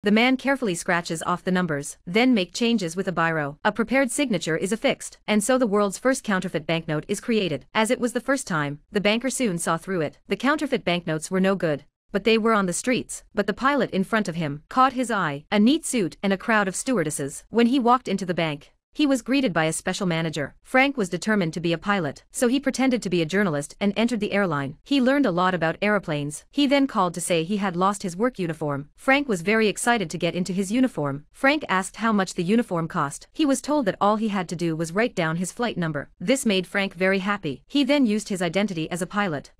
The man carefully scratches off the numbers, then make changes with a biro. A prepared signature is affixed, and so the world's first counterfeit banknote is created. As it was the first time, the banker soon saw through it. The counterfeit banknotes were no good, but they were on the streets. But the pilot in front of him caught his eye, a neat suit and a crowd of stewardesses. When he walked into the bank, he was greeted by a special manager. Frank was determined to be a pilot, so he pretended to be a journalist and entered the airline. He learned a lot about aeroplanes. He then called to say he had lost his work uniform. Frank was very excited to get into his uniform. Frank asked how much the uniform cost. He was told that all he had to do was write down his flight number. This made Frank very happy. He then used his identity as a pilot.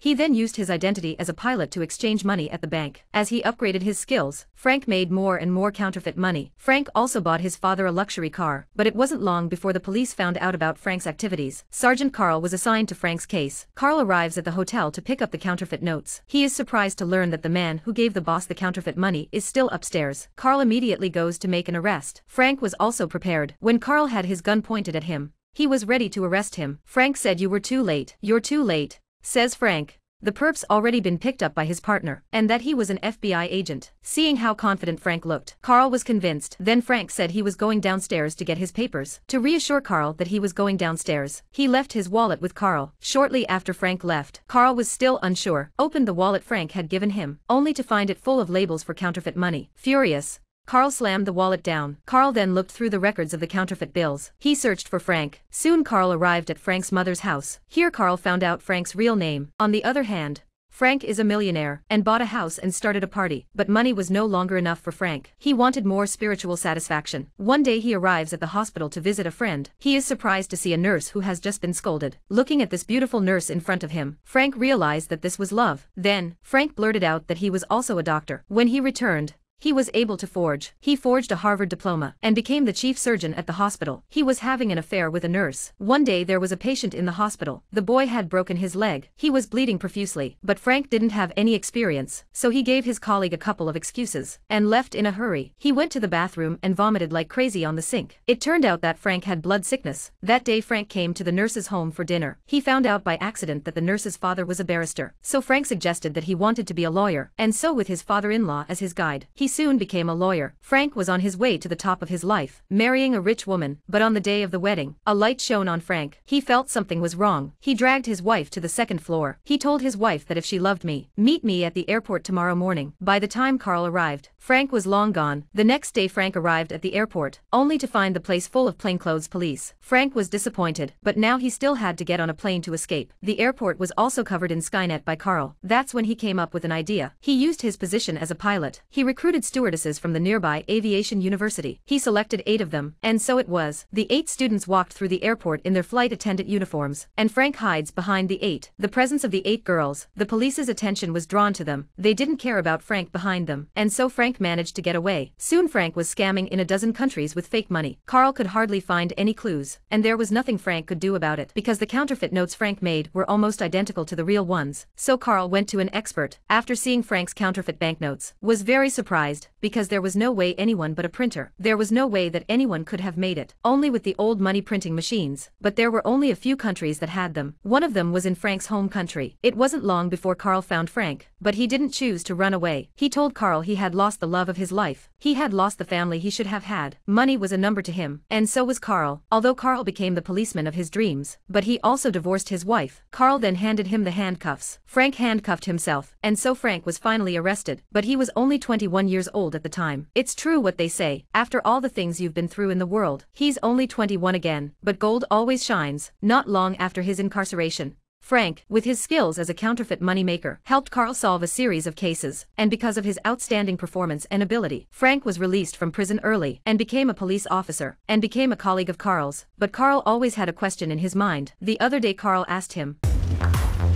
To exchange money at the bank. As he upgraded his skills, Frank made more and more counterfeit money. Frank also bought his father a luxury car, but it wasn't long before the police found out about Frank's activities. Sergeant Carl was assigned to Frank's case. Carl arrives at the hotel to pick up the counterfeit notes. He is surprised to learn that the man who gave the boss the counterfeit money is still upstairs. Carl immediately goes to make an arrest. Frank was also prepared. When Carl had his gun pointed at him, he was ready to arrest him. Frank said, "You were too late." "You're too late," says Frank. The perp's already been picked up by his partner, and that he was an FBI agent. Seeing how confident Frank looked, Carl was convinced. Then Frank said he was going downstairs to get his papers. To reassure Carl that he was going downstairs, he left his wallet with Carl. Shortly after Frank left, Carl was still unsure, opened the wallet Frank had given him, only to find it full of labels for counterfeit money. Furious, Carl slammed the wallet down. Carl then looked through the records of the counterfeit bills. He searched for Frank. Soon Carl arrived at Frank's mother's house. Here Carl found out Frank's real name. On the other hand, Frank is a millionaire, and bought a house and started a party. But money was no longer enough for Frank. He wanted more spiritual satisfaction. One day he arrives at the hospital to visit a friend. He is surprised to see a nurse who has just been scolded. Looking at this beautiful nurse in front of him, Frank realized that this was love. Then, Frank blurted out that he was also a doctor. When he returned, he was able to forge. He forged a Harvard diploma and became the chief surgeon at the hospital. He was having an affair with a nurse. One day there was a patient in the hospital. The boy had broken his leg. He was bleeding profusely, but Frank didn't have any experience, so he gave his colleague a couple of excuses and left in a hurry. He went to the bathroom and vomited like crazy on the sink. It turned out that Frank had blood sickness. That day Frank came to the nurse's home for dinner. He found out by accident that the nurse's father was a barrister. So Frank suggested that he wanted to be a lawyer, and so with his father-in-law as his guide, he soon became a lawyer. Frank was on his way to the top of his life, marrying a rich woman, but on the day of the wedding, a light shone on Frank. He felt something was wrong. He dragged his wife to the second floor. He told his wife that if she loved me, meet me at the airport tomorrow morning. By the time Carl arrived, Frank was long gone. The next day Frank arrived at the airport, only to find the place full of plainclothes police. Frank was disappointed, but now he still had to get on a plane to escape. The airport was also covered in Skynet by Carl. That's when he came up with an idea. He used his position as a pilot. He recruited stewardesses from the nearby aviation university. He selected 8 of them, and so it was. The 8 students walked through the airport in their flight attendant uniforms, and Frank hides behind the 8. The presence of the 8 girls, the police's attention was drawn to them. They didn't care about Frank behind them, and so Frank managed to get away. Soon Frank was scamming in a dozen countries with fake money. Carl could hardly find any clues, and there was nothing Frank could do about it, because the counterfeit notes Frank made were almost identical to the real ones. So Carl went to an expert. After seeing Frank's counterfeit banknotes, was very surprised, because there was no way anyone but a printer. There was no way that anyone could have made it, only with the old money printing machines. But there were only a few countries that had them. One of them was in Frank's home country. It wasn't long before Carl found Frank, but he didn't choose to run away. He told Carl he had lost the love of his life. He had lost the family he should have had. Money was a number to him, and so was Carl. Although Carl became the policeman of his dreams, but he also divorced his wife. Carl then handed him the handcuffs. Frank handcuffed himself, and so Frank was finally arrested, but he was only 21 years old at the time. It's true what they say, after all the things you've been through in the world, he's only 21 again. But gold always shines. Not long after his incarceration, Frank, with his skills as a counterfeit money maker, helped Carl solve a series of cases, and because of his outstanding performance and ability, Frank was released from prison early, and became a police officer, and became a colleague of Carl's. But Carl always had a question in his mind. The other day Carl asked him,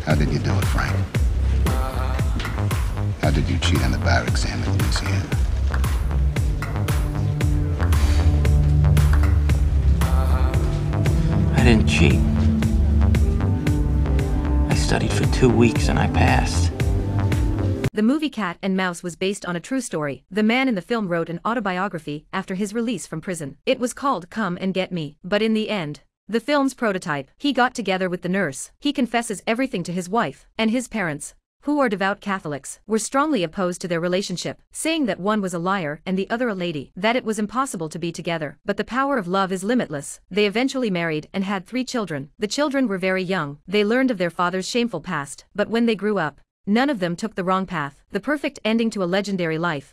"How did you do it, Frank? How did you cheat on the bar exam in Louisiana?" I didn't cheat. I studied for 2 weeks and I passed. The movie Cat and Mouse was based on a true story. The man in the film wrote an autobiography after his release from prison. It was called Come and Get Me. But in the end, the film's prototype, he got together with the nurse. He confesses everything to his wife and his parents. who are devout Catholics, were strongly opposed to their relationship, saying that one was a liar and the other a lady, that it was impossible to be together. But the power of love is limitless. They eventually married and had 3 children. The children were very young. They learned of their father's shameful past, but when they grew up, none of them took the wrong path. The perfect ending to a legendary life.